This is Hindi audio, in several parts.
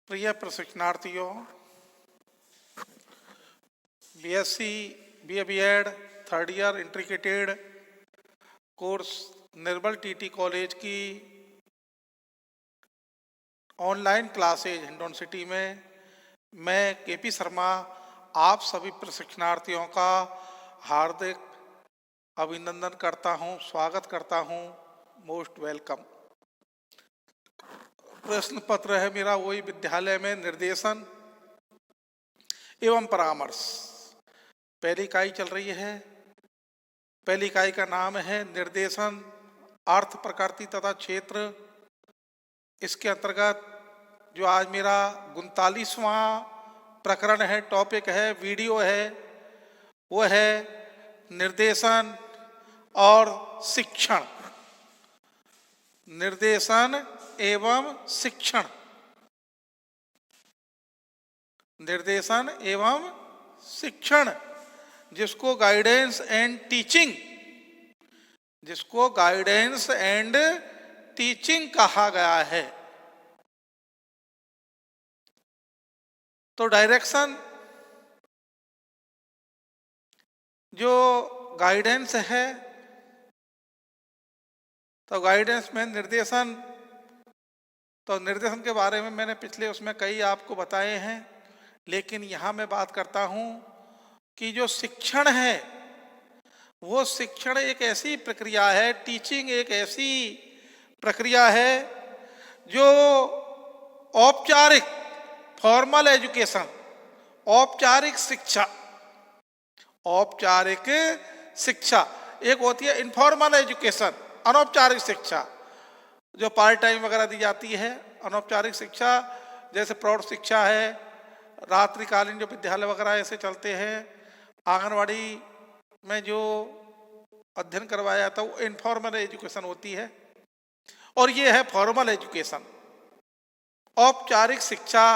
प्रिय प्रशिक्षणार्थियों, BSc BA third year integrated course Nirmal TT college की ऑनलाइन क्लासेज हिंडौन सिटी में मैं केपी शर्मा आप सभी प्रशिक्षणार्थियों का हार्दिक अभिनंदन करता हूं, स्वागत करता हूं। Most welcome. प्रश्न पत्र है मेरा वही विद्यालय में निर्देशन एवं परामर्श। पहली इकाई चल रही है। पहली इकाई का नाम है निर्देशन अर्थ, प्रकृति तथा क्षेत्र। इसके अंतर्गत जो आज मेरा 39वां प्रकरण है, टॉपिक है, वीडियो है, वो है निर्देशन और शिक्षण। निर्देशन एवं शिक्षण। निर्देशन एवं शिक्षण, जिसको गाइडेंस एंड टीचिंग, जिसको गाइडेंस एंड टीचिंग कहा गया है। तो डायरेक्शन जो गाइडेंस है, तो गाइडेंस में निर्देशन, तो निर्देशन के बारे में मैंने पिछले उसमें कई आपको बताए हैं, लेकिन यहाँ मैं बात करता हूँ कि जो शिक्षण है वो शिक्षण एक ऐसी प्रक्रिया है, टीचिंग एक ऐसी प्रक्रिया है जो औपचारिक फॉर्मल एजुकेशन, औपचारिक शिक्षा, औपचारिक शिक्षा एक होती है इनफॉर्मल एजुकेशन, अनौपचारिक शिक्षा जो पार्ट टाइम वगैरह दी जाती है। अनौपचारिक शिक्षा जैसे प्रौढ़ शिक्षा है, रात्रिकालीन जो विद्यालय वगैरह ऐसे चलते हैं, आंगनवाड़ी में जो अध्ययन करवाया जाता है वो इनफॉर्मल एजुकेशन होती है, और ये है फॉर्मल एजुकेशन, औपचारिक शिक्षा।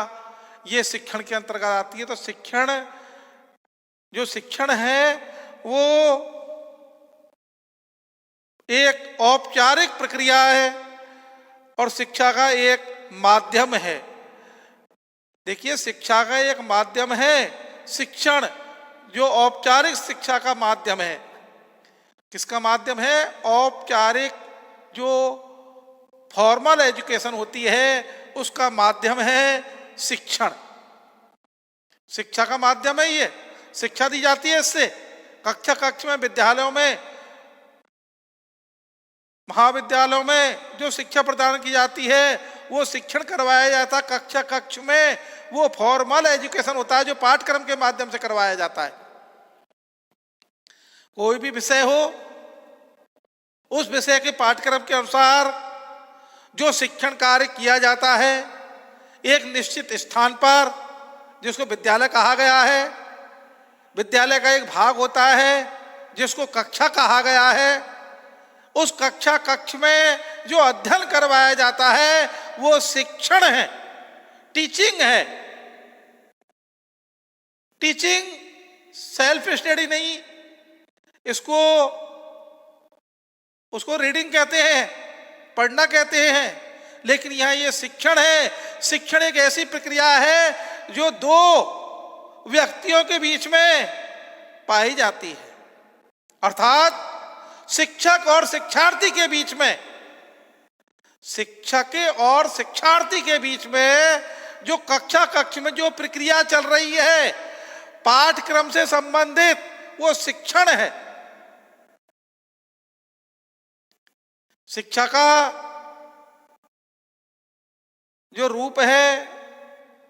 ये शिक्षण के अंतर्गत आती है। तो शिक्षण, जो शिक्षण है वो एक औपचारिक प्रक्रिया है और शिक्षा का एक माध्यम है। देखिए, शिक्षा का एक माध्यम है शिक्षण, जो औपचारिक शिक्षा का माध्यम है। किसका माध्यम है? औपचारिक जो फॉर्मल एजुकेशन होती है उसका माध्यम है शिक्षण। शिक्षा का माध्यम है ये, शिक्षा दी जाती है इससे। कक्ष में, विद्यालयों में, महाविद्यालयों में जो शिक्षा प्रदान की जाती है वो शिक्षण करवाया जाता है। कक्ष में वो फॉर्मल एजुकेशन होता है जो पाठ्यक्रम के माध्यम से करवाया जाता है। कोई भी विषय हो, उस विषय के पाठ्यक्रम के अनुसार जो शिक्षण कार्य किया जाता है एक निश्चित स्थान पर, जिसको विद्यालय कहा गया है। विद्यालय का एक भाग होता है जिसको कक्षा कहा गया है। उस कक्ष में जो अध्ययन करवाया जाता है वो शिक्षण है, टीचिंग है। टीचिंग सेल्फ स्टडी नहीं, उसको रीडिंग कहते हैं, पढ़ना कहते हैं, लेकिन यहां ये शिक्षण है। शिक्षण एक ऐसी प्रक्रिया है जो दो व्यक्तियों के बीच में पाई जाती है, अर्थात शिक्षक और शिक्षार्थी के बीच में, शिक्षक और शिक्षार्थी के बीच में जो कक्ष में जो प्रक्रिया चल रही है पाठ्यक्रम से संबंधित, वो शिक्षण है। शिक्षा का जो रूप है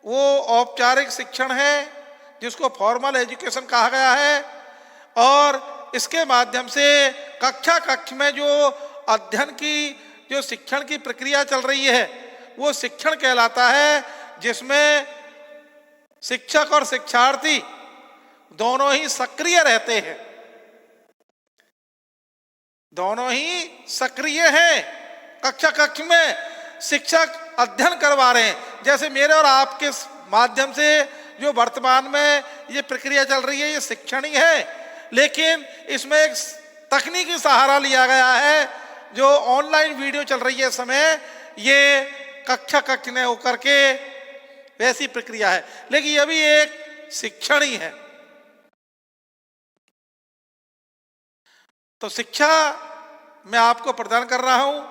वो औपचारिक शिक्षण है जिसको फॉर्मल एजुकेशन कहा गया है, और इसके माध्यम से कक्ष में जो अध्ययन की, जो शिक्षण की प्रक्रिया चल रही है वो शिक्षण कहलाता है, जिसमें शिक्षक और शिक्षार्थी दोनों ही सक्रिय रहते हैं, दोनों ही सक्रिय हैं। कक्ष में शिक्षक अध्ययन करवा रहे हैं, जैसे मेरे और आपके माध्यम से जो वर्तमान में ये प्रक्रिया चल रही है ये शिक्षण ही है, लेकिन इसमें एक तकनीकी सहारा लिया गया है। जो ऑनलाइन वीडियो चल रही है इस समय, ये कक्ष ने होकर के वैसी प्रक्रिया है, लेकिन यह भी एक शिक्षण ही है। तो शिक्षा मैं आपको प्रदान कर रहा हूं।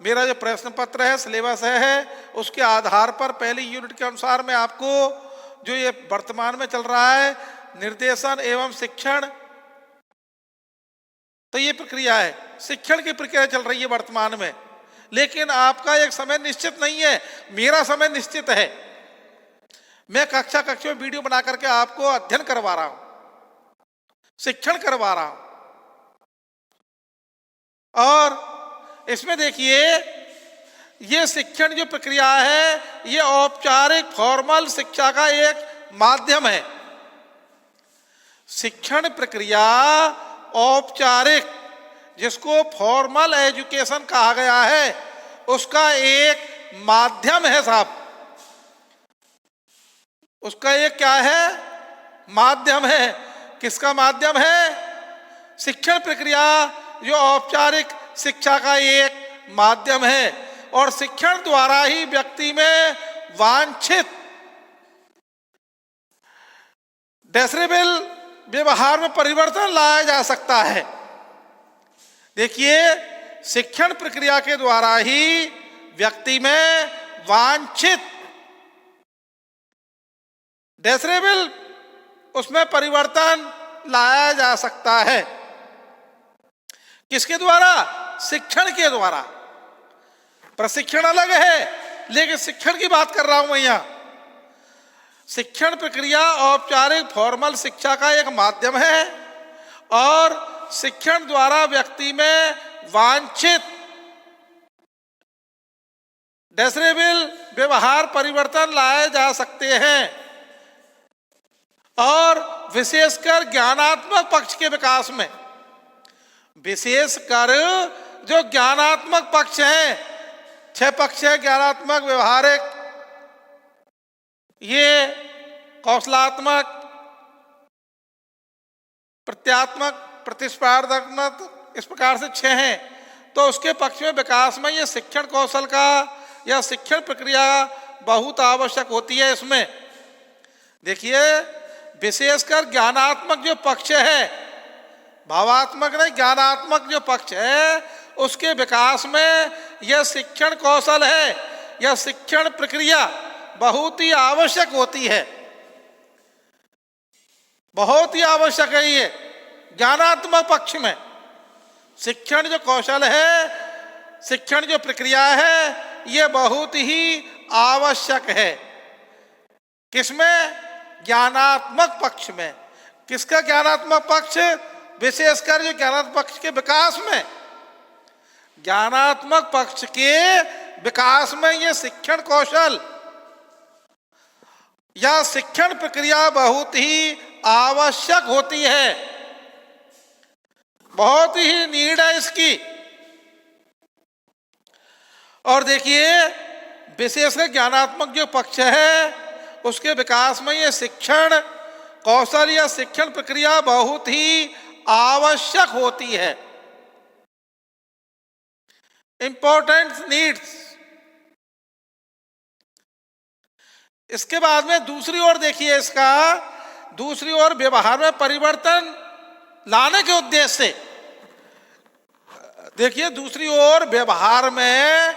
मेरा जो प्रश्न पत्र है, सिलेबस है, उसके आधार पर पहली यूनिट के अनुसार मैं आपको जो ये वर्तमान में चल रहा है निर्देशन एवं शिक्षण, तो ये प्रक्रिया है, शिक्षण की प्रक्रिया चल रही है वर्तमान में। लेकिन आपका एक समय निश्चित नहीं है, मेरा समय निश्चित है। मैं कक्षा कक्षा में वीडियो बना करके आपको अध्ययन करवा रहा हूं, शिक्षण करवा रहा हूं। और इसमें देखिए, ये शिक्षण जो प्रक्रिया है, ये औपचारिक फॉर्मल शिक्षा का एक माध्यम है। शिक्षण प्रक्रिया औपचारिक, जिसको फॉर्मल एजुकेशन कहा गया है, उसका एक माध्यम है साहब। उसका एक क्या है? माध्यम है। किसका माध्यम है? शिक्षण प्रक्रिया जो औपचारिक शिक्षा का एक माध्यम है, और शिक्षण द्वारा ही व्यक्ति में वांछित डिजायरेबल व्यवहार में परिवर्तन लाया जा सकता है। देखिए, शिक्षण प्रक्रिया के द्वारा ही व्यक्ति में वांछित डिजायरेबल उसमें परिवर्तन लाया जा सकता है। किसके द्वारा? शिक्षण के द्वारा। प्रशिक्षण अलग है, लेकिन शिक्षण की बात कर रहा हूं मैं यहां। शिक्षण प्रक्रिया औपचारिक फॉर्मल शिक्षा का एक माध्यम है, और शिक्षण द्वारा व्यक्ति में वांछित डिजायरेबल व्यवहार परिवर्तन लाए जा सकते हैं, और विशेषकर ज्ञानात्मक पक्ष के विकास में, विशेषकर जो ज्ञानात्मक पक्ष है, 6 पक्ष है, ज्ञानात्मक, व्यवहारिक, ये कौशलात्मक, प्रत्यात्मक, प्रतिस्पर्धात्मक, इस प्रकार से 6 हैं। तो उसके पक्ष में विकास में ये शिक्षण कौशल का या शिक्षण प्रक्रिया बहुत आवश्यक होती है। इसमें देखिए, विशेषकर ज्ञानात्मक जो पक्ष है, भावात्मक नहीं, ज्ञानात्मक जो पक्ष है, उसके विकास में यह शिक्षण कौशल है, यह शिक्षण प्रक्रिया बहुत ही आवश्यक होती है, बहुत ही आवश्यक है। ये ज्ञानात्मक पक्ष में शिक्षण जो कौशल है, शिक्षण जो प्रक्रिया है, ये बहुत ही आवश्यक है। किसमें? ज्ञानात्मक पक्ष में। किसका ज्ञानात्मक पक्ष? विशेषकर जो ज्ञानात्मक पक्ष के विकास में, ज्ञानात्मक पक्ष के विकास में ये शिक्षण कौशल या शिक्षण प्रक्रिया बहुत ही आवश्यक होती है, बहुत ही नीड है इसकी। और देखिए, विशेषकर ज्ञानात्मक जो पक्ष है, उसके विकास में ये शिक्षण कौशल या शिक्षण प्रक्रिया बहुत ही आवश्यक होती है। Important needs. इसके बाद में दूसरी ओर देखिए, इसका दूसरी ओर व्यवहार में परिवर्तन लाने के उद्देश्य से, देखिए, दूसरी ओर व्यवहार में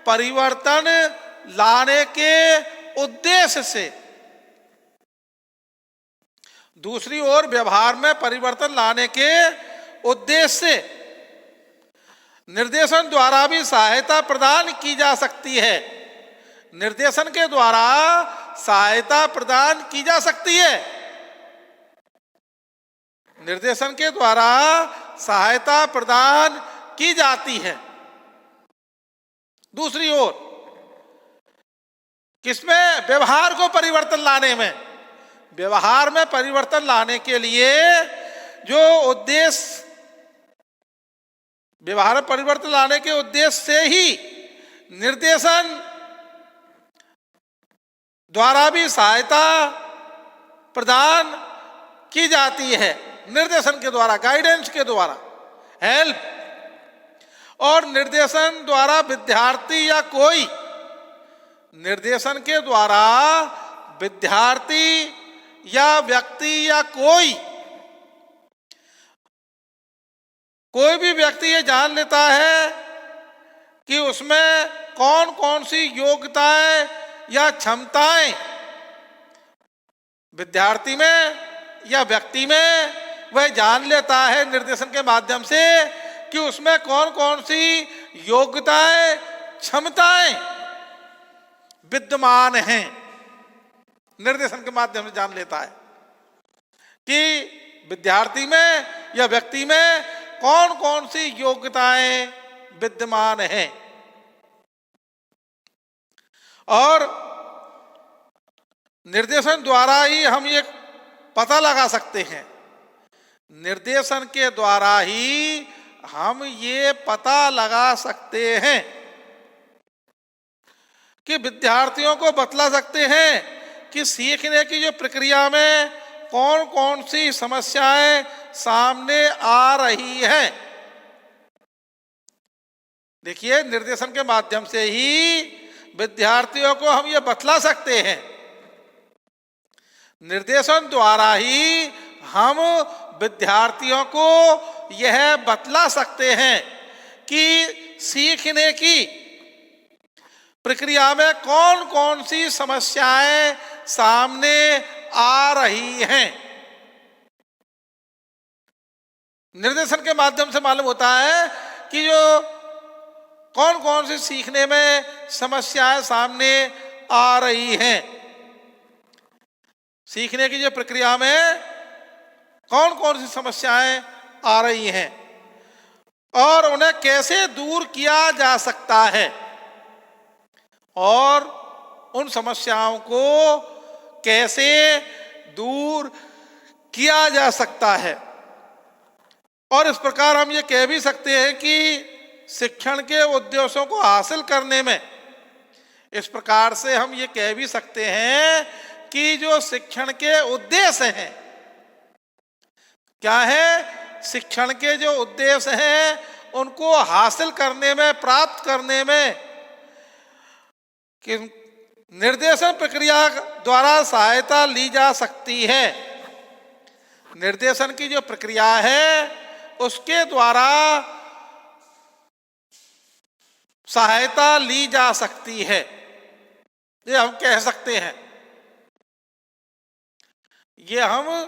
परिवर्तन लाने के उद्देश्य से, दूसरी ओर व्यवहार में परिवर्तन लाने के उद्देश्य से निर्देशन द्वारा भी सहायता प्रदान की जा सकती है। निर्देशन के द्वारा सहायता प्रदान की जा सकती है, निर्देशन के द्वारा सहायता प्रदान की जाती है। दूसरी ओर किसमें? व्यवहार को परिवर्तन लाने में। व्यवहार में परिवर्तन लाने के लिए जो उद्देश्य, व्यवहार में परिवर्तन लाने के उद्देश्य से ही निर्देशन द्वारा भी सहायता प्रदान की जाती है। निर्देशन के द्वारा, गाइडेंस के द्वारा, हेल्प। और निर्देशन द्वारा विद्यार्थी या कोई निर्देशन के द्वारा विद्यार्थी या व्यक्ति या कोई भी व्यक्ति ये जान लेता है कि उसमें कौन कौन सी योग्यताएं या क्षमताएं विद्यार्थी में या व्यक्ति में वह जान लेता है निर्देशन के माध्यम से कि उसमें कौन कौन सी योग्यताएं क्षमताएं विद्यमान हैं। निर्देशन के माध्यम से जान लेता है कि विद्यार्थी में या व्यक्ति में कौन कौन सी योग्यताएं विद्यमान हैं। और निर्देशन द्वारा ही हम ये पता लगा सकते हैं, निर्देशन के द्वारा ही हम ये पता लगा सकते हैं कि विद्यार्थियों को बतला सकते हैं कि सीखने की जो प्रक्रिया में कौन कौन सी समस्याएं सामने आ रही हैं। देखिए, निर्देशन के माध्यम से ही विद्यार्थियों को हम ये बतला सकते हैं, निर्देशन द्वारा ही हम विद्यार्थियों को यह बतला सकते हैं कि सीखने की प्रक्रिया में कौन कौन सी समस्याएं सामने आ रही हैं। निर्देशन के माध्यम से मालूम होता है कि जो कौन कौन सी सीखने में समस्याएं सामने आ रही हैं, सीखने की जो प्रक्रिया में कौन कौन सी समस्याएं आ रही हैं और उन्हें कैसे दूर किया जा सकता है और उन समस्याओं को कैसे दूर किया जा सकता है। और इस प्रकार हम ये कह भी सकते हैं कि शिक्षण के उद्देश्यों को हासिल करने में, इस प्रकार से हम ये कह भी सकते हैं कि जो शिक्षण के उद्देश्य हैं, क्या है, शिक्षण के जो उद्देश्य हैं उनको हासिल करने में, प्राप्त करने में कि निर्देशन प्रक्रिया द्वारा सहायता ली जा सकती है। निर्देशन की जो प्रक्रिया है उसके द्वारा सहायता ली जा सकती है, ये हम कह सकते हैं। ये हम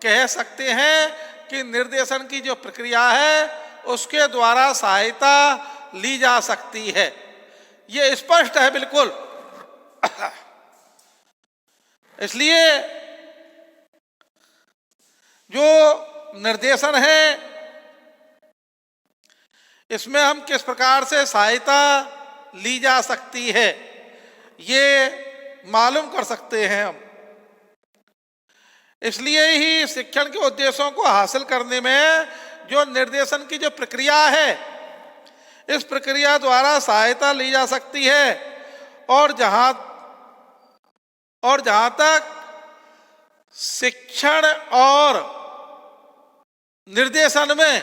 कह सकते हैं कि निर्देशन की जो प्रक्रिया है उसके द्वारा सहायता ली जा सकती है। ये स्पष्ट है बिल्कुल। इसलिए जो निर्देशन है इसमें हम किस प्रकार से सहायता ली जा सकती है ये मालूम कर सकते हैं हम। इसलिए ही शिक्षण के उद्देश्यों को हासिल करने में जो निर्देशन की जो प्रक्रिया है, इस प्रक्रिया द्वारा सहायता ली जा सकती है। और जहां तक शिक्षण और निर्देशन में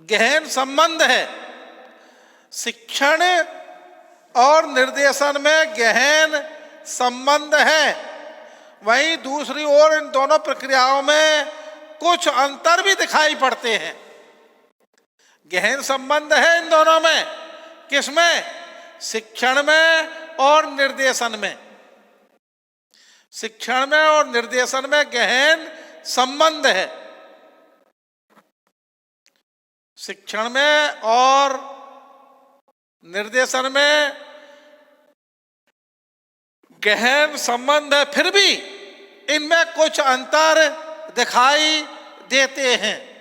गहन संबंध है, शिक्षण और निर्देशन में गहन संबंध है, वहीं दूसरी ओर इन दोनों प्रक्रियाओं में कुछ अंतर भी दिखाई पड़ते हैं। गहन संबंध है इन दोनों में, किसमें, शिक्षण में और निर्देशन में। शिक्षण में और निर्देशन में गहन संबंध है। शिक्षण में और निर्देशन में गहन संबंध है, फिर भी इनमें कुछ अंतर दिखाई देते हैं।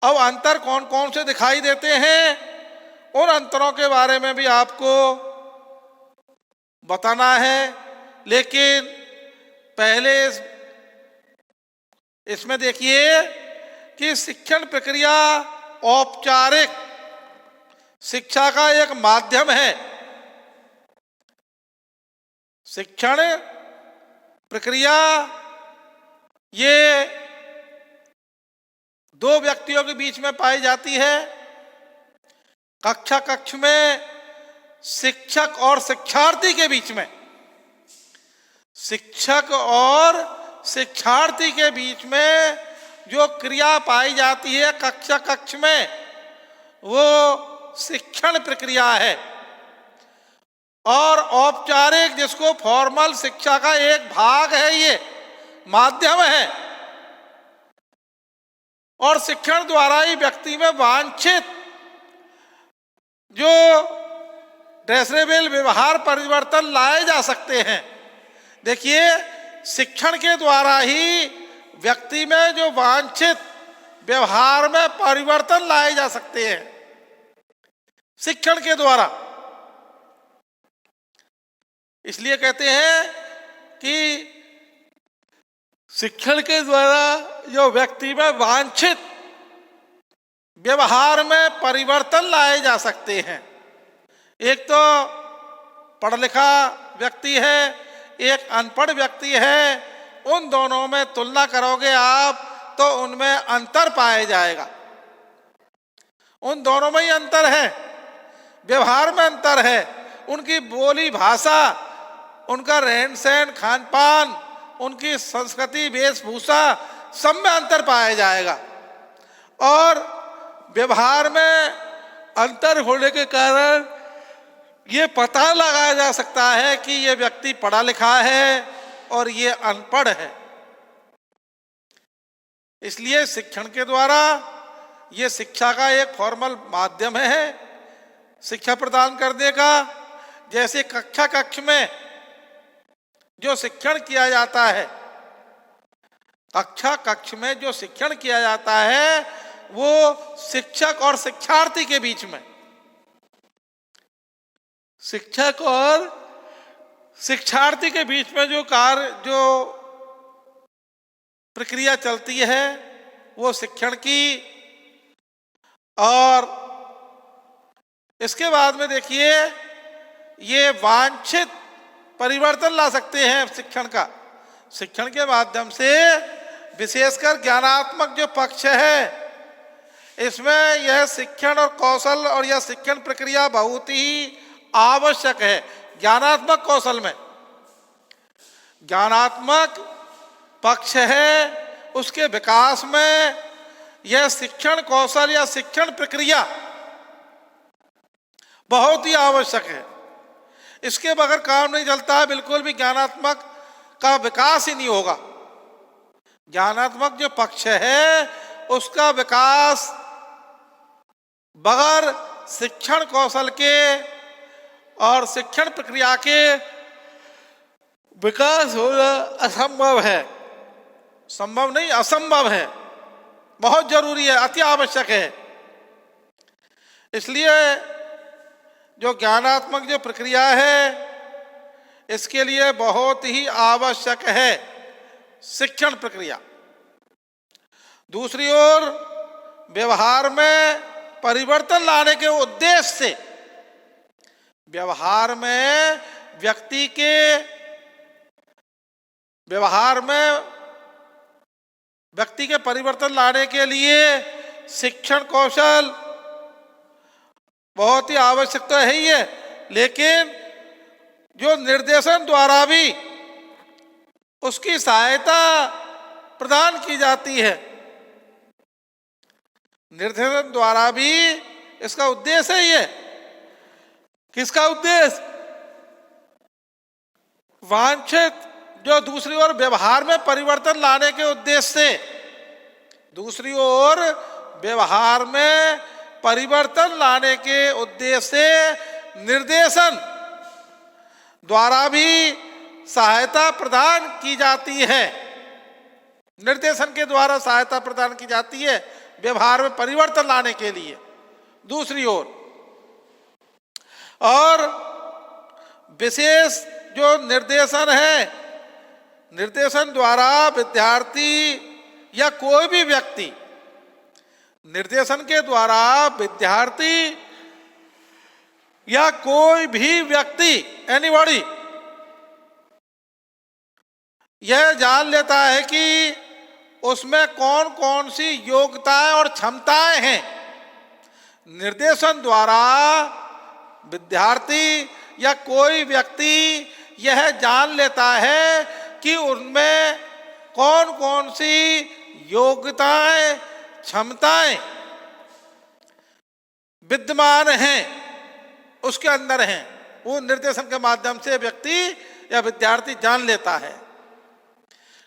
अब अंतर कौन कौन से दिखाई देते हैं, उन अंतरों के बारे में भी आपको बताना है। लेकिन पहले इसमें देखिए कि शिक्षण प्रक्रिया औपचारिक शिक्षा का एक माध्यम है। शिक्षण प्रक्रिया ये दो व्यक्तियों के बीच में पाई जाती है। कक्षा कक्ष में शिक्षक और शिक्षार्थी के बीच में, शिक्षक और शिक्षार्थी के बीच में जो क्रिया पाई जाती है कक्षा कक्ष में, वो शिक्षण प्रक्रिया है। और औपचारिक, जिसको फॉर्मल शिक्षा का एक भाग है, ये माध्यम है। और शिक्षण द्वारा ही व्यक्ति में वांछित जो डेसरेबल व्यवहार परिवर्तन लाए जा सकते हैं। देखिए, शिक्षण के द्वारा ही व्यक्ति में जो वांछित व्यवहार में परिवर्तन लाए जा सकते हैं, शिक्षण के द्वारा। इसलिए कहते हैं कि शिक्षण के द्वारा जो व्यक्ति में वांछित व्यवहार में परिवर्तन लाए जा सकते हैं। एक तो पढ़ा लिखा व्यक्ति है, एक अनपढ़ व्यक्ति है, उन दोनों में तुलना करोगे आप तो उनमें अंतर पाया जाएगा। उन दोनों में ही अंतर है, व्यवहार में अंतर है, उनकी बोली भाषा, उनका रहन सहन, खान पान, उनकी संस्कृति, वेशभूषा, सब में अंतर पाया जाएगा। और व्यवहार में अंतर होने के कारण ये पता लगाया जा सकता है कि ये व्यक्ति पढ़ा लिखा है और ये अनपढ़ है। इसलिए शिक्षण के द्वारा ये शिक्षा का एक फॉर्मल माध्यम है शिक्षा प्रदान करने का। जैसे कक्षा कक्ष में जो शिक्षण किया जाता है, कक्षा कक्ष में जो शिक्षण किया जाता है, वो शिक्षक और शिक्षार्थी के बीच में, शिक्षक और शिक्षार्थी के बीच में जो प्रक्रिया चलती है, वो शिक्षण की। और इसके बाद में देखिए, ये वांछित परिवर्तन ला सकते हैं शिक्षण का। शिक्षण के माध्यम से विशेषकर ज्ञानात्मक जो पक्ष है, इसमें यह शिक्षण और कौशल और यह शिक्षण प्रक्रिया बहुत ही आवश्यक है। ज्ञानात्मक कौशल में ज्ञानात्मक पक्ष है, उसके विकास में यह शिक्षण कौशल या शिक्षण प्रक्रिया बहुत ही आवश्यक है। इसके बगैर काम नहीं चलता है, बिल्कुल भी ज्ञानात्मक का विकास ही नहीं होगा। ज्ञानात्मक जो पक्ष है, उसका विकास बगैर शिक्षण कौशल के और शिक्षण प्रक्रिया के विकास होना असंभव है। संभव नहीं, असंभव है। बहुत जरूरी है, अति आवश्यक है। इसलिए जो ज्ञानात्मक जो प्रक्रिया है, इसके लिए बहुत ही आवश्यक है शिक्षण प्रक्रिया। दूसरी ओर व्यवहार में परिवर्तन लाने के उद्देश्य से, व्यवहार में व्यक्ति के व्यवहार में व्यक्ति के परिवर्तन लाने के लिए शिक्षण कौशल बहुत ही आवश्यक तो है ही है, लेकिन जो निर्देशन द्वारा भी उसकी सहायता प्रदान की जाती है। निर्देशन द्वारा भी इसका उद्देश्य ही है। किसका उद्देश्य? वांछित जो दूसरी ओर व्यवहार में परिवर्तन लाने के उद्देश्य से, दूसरी ओर व्यवहार में परिवर्तन लाने के उद्देश्य से निर्देशन द्वारा भी सहायता प्रदान की जाती है। निर्देशन के द्वारा सहायता प्रदान की जाती है व्यवहार में परिवर्तन लाने के लिए। दूसरी ओर और विशेष जो निर्देशन है, निर्देशन द्वारा विद्यार्थी या कोई भी व्यक्ति, निर्देशन के द्वारा विद्यार्थी या कोई भी व्यक्ति, एनीबॉडी, यह जान लेता है कि उसमें कौन कौन सी योग्यताएं और क्षमताएं हैं। निर्देशन द्वारा विद्यार्थी या कोई व्यक्ति यह जान लेता है कि उनमें कौन कौन सी योग्यताएं, क्षमताएं विद्यमान हैं, उसके अंदर हैं, वो निर्देशन के माध्यम से व्यक्ति या विद्यार्थी जान लेता है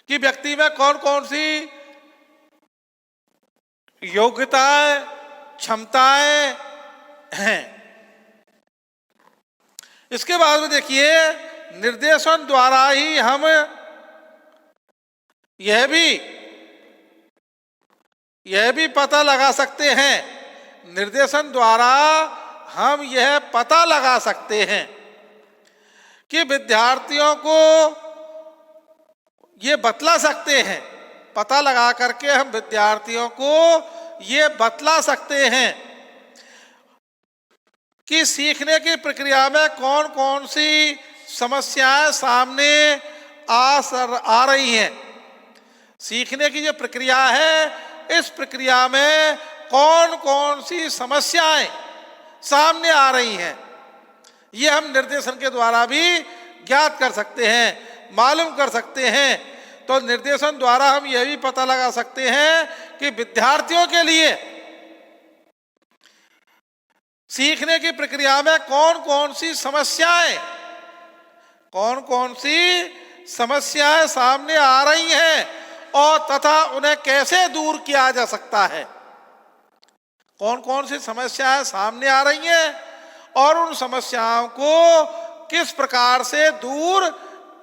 कि व्यक्ति में कौन कौन सी योग्यताएं, क्षमताएं हैं। इसके बाद में देखिए, निर्देशन द्वारा ही हम यह भी पता लगा सकते हैं, निर्देशन द्वारा हम यह पता लगा सकते हैं कि विद्यार्थियों को ये बतला सकते हैं, पता लगा करके हम विद्यार्थियों को ये बतला सकते हैं कि सीखने की प्रक्रिया में कौन कौन सी समस्याएं सामने आ रही हैं। सीखने की जो प्रक्रिया है, इस प्रक्रिया में कौन कौन सी समस्याएं सामने आ रही हैं, ये हम निर्देशन के द्वारा भी ज्ञात कर सकते हैं, मालूम कर सकते हैं। तो निर्देशन द्वारा हम यह भी पता लगा सकते हैं कि विद्यार्थियों के लिए सीखने की प्रक्रिया में कौन कौन सी समस्याएं सामने आ रही हैं और तथा उन्हें कैसे दूर किया जा सकता है। कौन कौन सी समस्याएं सामने आ रही हैं और उन समस्याओं को किस प्रकार से दूर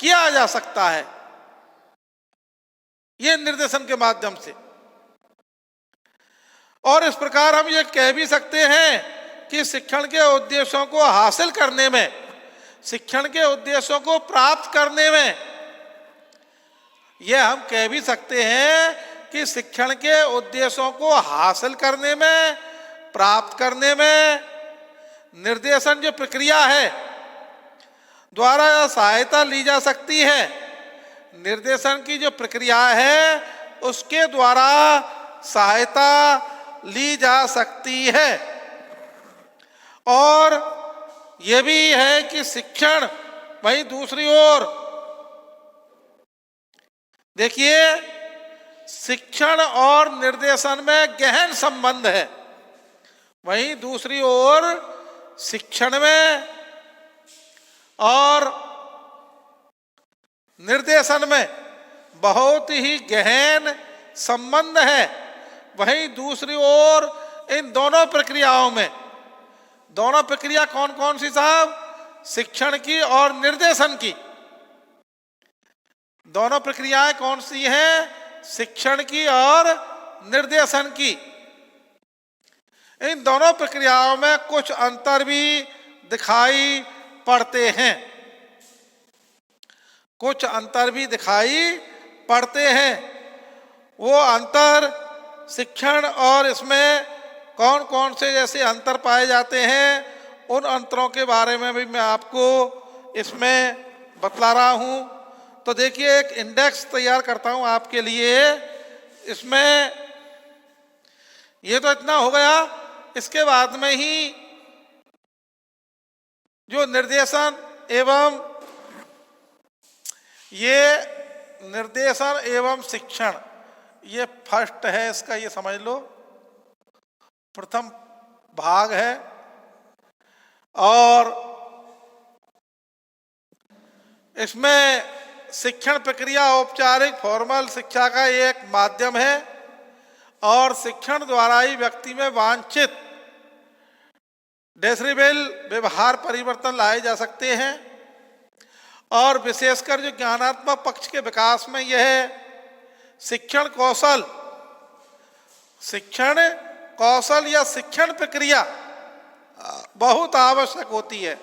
किया जा सकता है, ये निर्देशन के माध्यम से। और इस प्रकार हम ये कह भी सकते हैं कि शिक्षण के उद्देश्यों को हासिल करने में, शिक्षण के उद्देश्यों को प्राप्त करने में, यह हम कह भी सकते हैं कि शिक्षण के उद्देश्यों को हासिल करने में, प्राप्त करने में निर्देशन जो प्रक्रिया है द्वारा सहायता ली जा सकती है। निर्देशन की जो प्रक्रिया है उसके द्वारा सहायता ली जा सकती है। और यह भी है कि शिक्षण, वहीं दूसरी ओर देखिए, शिक्षण और निर्देशन में गहन संबंध है। वहीं दूसरी ओर शिक्षण में और निर्देशन में बहुत ही गहन संबंध है। वहीं दूसरी ओर इन दोनों प्रक्रियाओं में, दोनों प्रक्रिया कौन कौन सी साहब? शिक्षण की और निर्देशन की। दोनों प्रक्रियाएं कौन सी हैं? शिक्षण की और निर्देशन की। इन दोनों प्रक्रियाओं में कुछ अंतर भी दिखाई पड़ते हैं, कुछ अंतर भी दिखाई पड़ते हैं। वो अंतर शिक्षण और इसमें कौन कौन से जैसे अंतर पाए जाते हैं, उन अंतरों के बारे में भी मैं आपको इसमें बतला रहा हूं। तो देखिए, एक इंडेक्स तैयार करता हूं आपके लिए। इसमें ये तो इतना हो गया। इसके बाद में ही जो निर्देशन एवं शिक्षण, ये फर्स्ट है इसका, ये समझ लो प्रथम भाग है। और इसमें शिक्षण प्रक्रिया औपचारिक फॉर्मल शिक्षा का एक माध्यम है और शिक्षण द्वारा ही व्यक्ति में वांछित डिजायरेबल व्यवहार परिवर्तन लाए जा सकते हैं। और विशेषकर जो ज्ञानात्मक पक्ष के विकास में यह शिक्षण कौशल या शिक्षण प्रक्रिया बहुत आवश्यक होती है।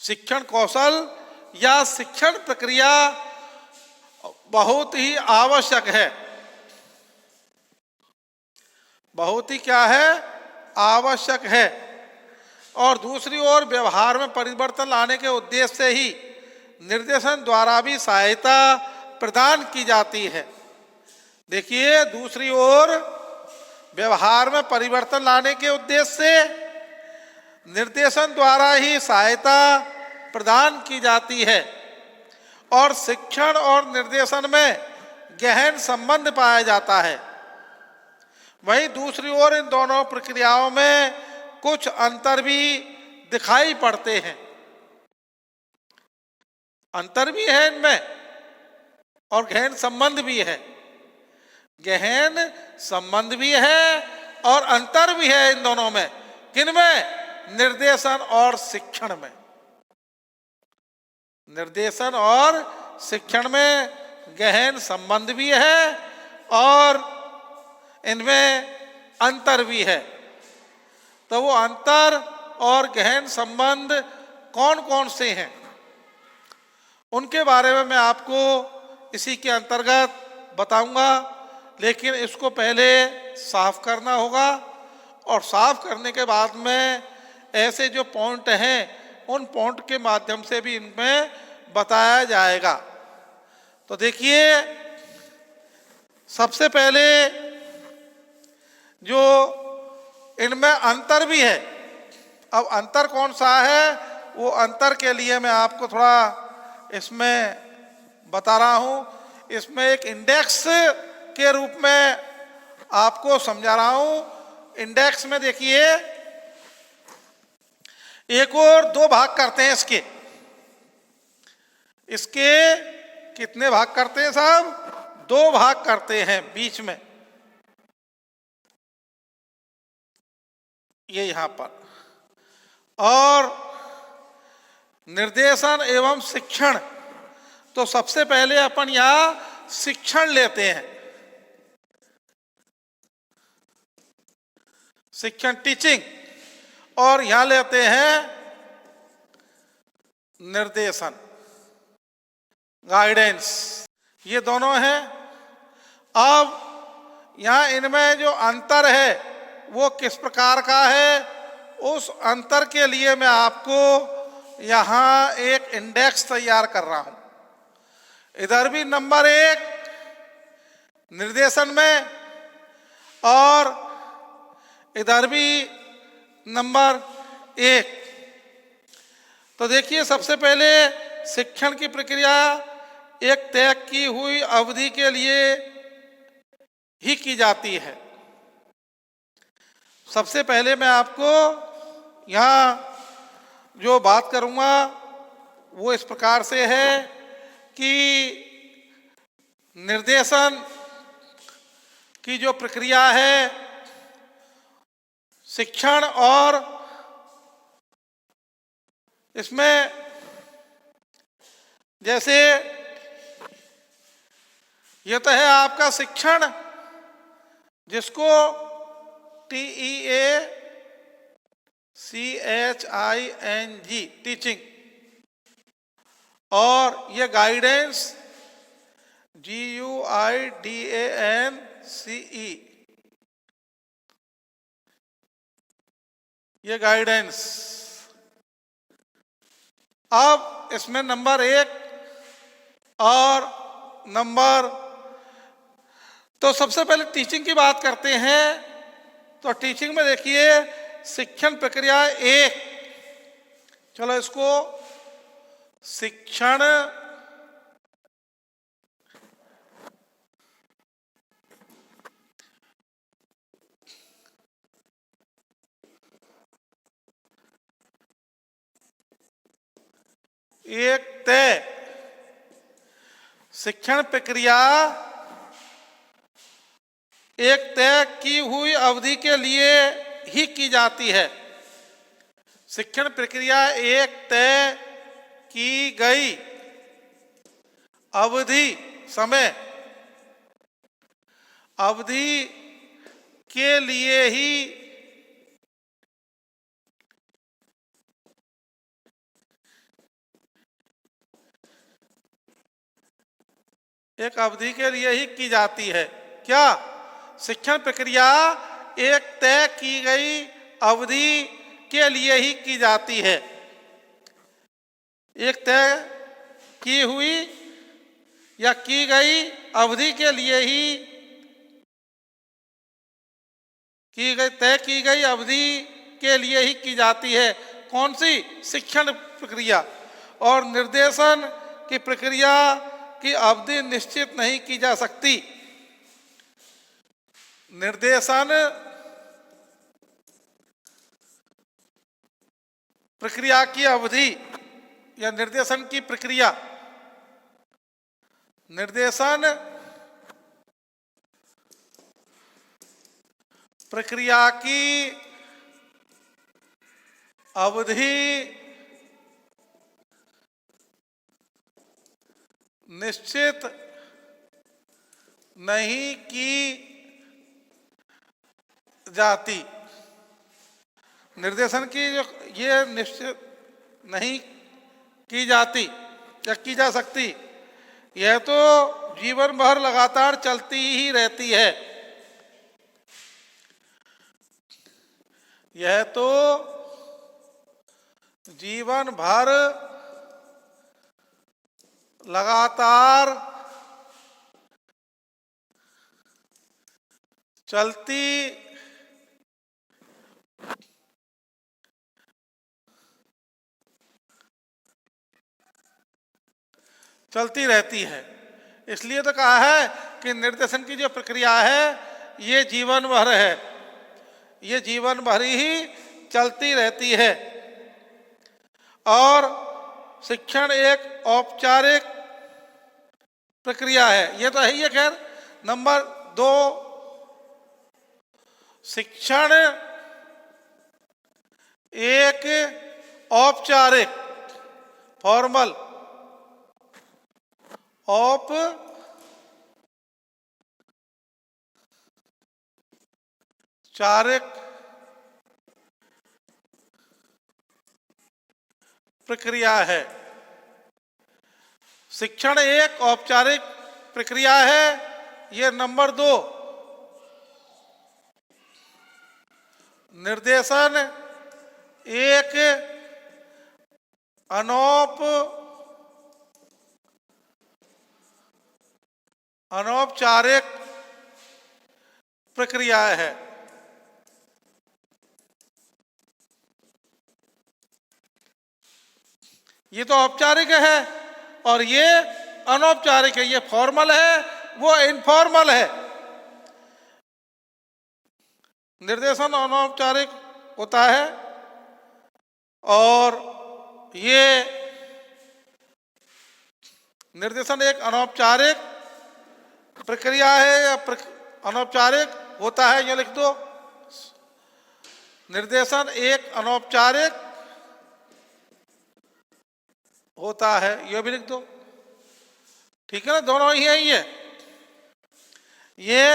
शिक्षण कौशल या शिक्षण प्रक्रिया बहुत ही आवश्यक है, बहुत ही क्या है? आवश्यक है। और दूसरी ओर व्यवहार में परिवर्तन लाने के उद्देश्य से ही निर्देशन द्वारा भी सहायता प्रदान की जाती है। देखिए, दूसरी ओर व्यवहार में परिवर्तन लाने के उद्देश्य से निर्देशन द्वारा ही सहायता प्रदान की जाती है और शिक्षण और निर्देशन में गहन संबंध पाया जाता है। वहीं दूसरी ओर इन दोनों प्रक्रियाओं में कुछ अंतर भी दिखाई पड़ते हैं। अंतर भी है इनमें और गहन संबंध भी है। गहन संबंध भी है और अंतर भी है इन दोनों में। किनमें? निर्देशन और शिक्षण में। निर्देशन और शिक्षण में गहन संबंध भी है और इनमें अंतर भी है। तो वो अंतर और गहन संबंध कौन कौन से हैं, उनके बारे में मैं आपको इसी के अंतर्गत बताऊंगा। लेकिन इसको पहले साफ करना होगा और साफ करने के बाद में ऐसे जो पॉइंट हैं उन पॉइंट के माध्यम से भी इनमें बताया जाएगा। तो देखिए, सबसे पहले जो इनमें अंतर भी है, अब अंतर कौन सा है वो अंतर के लिए मैं आपको थोड़ा इसमें बता रहा हूं। इसमें एक इंडेक्स के रूप में आपको समझा रहा हूं। इंडेक्स में देखिए, एक और दो भाग करते हैं इसके कितने भाग करते हैं साहब? दो भाग करते हैं बीच में, ये यहां पर। और निर्देशन एवं शिक्षण, तो सबसे पहले अपन यहां शिक्षण लेते हैं। शिक्षण, टीचिंग, और यहां लेते हैं निर्देशन, गाइडेंस। ये दोनों हैं। अब यहां इनमें जो अंतर है वो किस प्रकार का है, उस अंतर के लिए मैं आपको यहां एक इंडेक्स तैयार कर रहा हूं। इधर भी नंबर 1 निर्देशन में और इधर भी नंबर 1। तो देखिए, सबसे पहले शिक्षण की प्रक्रिया एक तय की हुई अवधि के लिए ही की जाती है। सबसे पहले मैं आपको यहाँ जो बात करूँगा वो इस प्रकार से है कि निर्देशन की जो प्रक्रिया है, शिक्षण और इसमें जैसे ये तो है आपका शिक्षण, जिसको TEACHING, टीचिंग, और ये गाइडेंस GUIDANCE, ये गाइडेंस। अब इसमें नंबर 1 और नंबर, तो सबसे पहले टीचिंग की बात करते हैं। तो टीचिंग में देखिए, शिक्षण प्रक्रिया 1, चलो इसको शिक्षण एक तय शिक्षण प्रक्रिया एक तय की हुई अवधि के लिए ही की जाती है। शिक्षण प्रक्रिया एक तय की गई अवधि, समय, अवधि के लिए ही एक अवधि के लिए ही की जाती है। क्या? शिक्षण प्रक्रिया एक तय की गई अवधि के लिए ही की जाती है। एक तय की हुई या की गई अवधि के लिए ही तय की गई अवधि के लिए ही की जाती है। कौन सी? शिक्षण प्रक्रिया। और निर्देशन की प्रक्रिया की अवधि निश्चित नहीं की जा सकती। निर्देशन प्रक्रिया की अवधि या निर्देशन की प्रक्रिया, निर्देशन प्रक्रिया की अवधि निश्चित नहीं की जाती। निर्देशन की जो ये निश्चित नहीं की जाती या की जा सकती, यह तो जीवन भर लगातार चलती ही रहती है। यह तो जीवन भर लगातार चलती रहती है। इसलिए तो कहा है कि निर्देशन की जो प्रक्रिया है ये जीवन भर है, ये जीवन भर ही चलती रहती है। और शिक्षण एक औपचारिक प्रक्रिया है, ये तो है ही है। खैर, नंबर 2, शिक्षण एक औपचारिक फॉर्मल औपचारिक प्रक्रिया है। शिक्षण एक औपचारिक प्रक्रिया है, ये नंबर 2। निर्देशन एक अनौपचारिक प्रक्रिया है। ये तो औपचारिक है और ये अनौपचारिक है। ये फॉर्मल है, वो इनफॉर्मल है। निर्देशन अनौपचारिक होता है और ये निर्देशन एक अनौपचारिक प्रक्रिया है या अनौपचारिक होता है, ये लिख दो। निर्देशन एक अनौपचारिक होता है, ये भी लिख दो। ठीक है ना, दोनों ही है, ये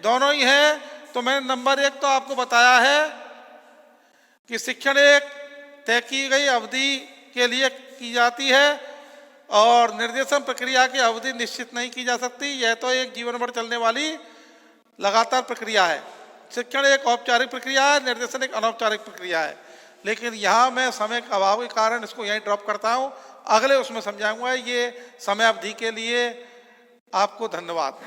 दोनों ही है। तो मैंने नंबर 1 तो आपको बताया है कि शिक्षण एक तय की गई अवधि के लिए की जाती है और निर्देशन प्रक्रिया की अवधि निश्चित नहीं की जा सकती। यह तो एक जीवन भर चलने वाली लगातार प्रक्रिया है। शिक्षण एक औपचारिक प्रक्रिया है, निर्देशन एक अनौपचारिक प्रक्रिया है। लेकिन यहाँ मैं समय के अभाव के कारण इसको यहीं ड्रॉप करता हूँ, अगले उसमें समझाऊंगा। ये समय अवधि के लिए आपको धन्यवाद।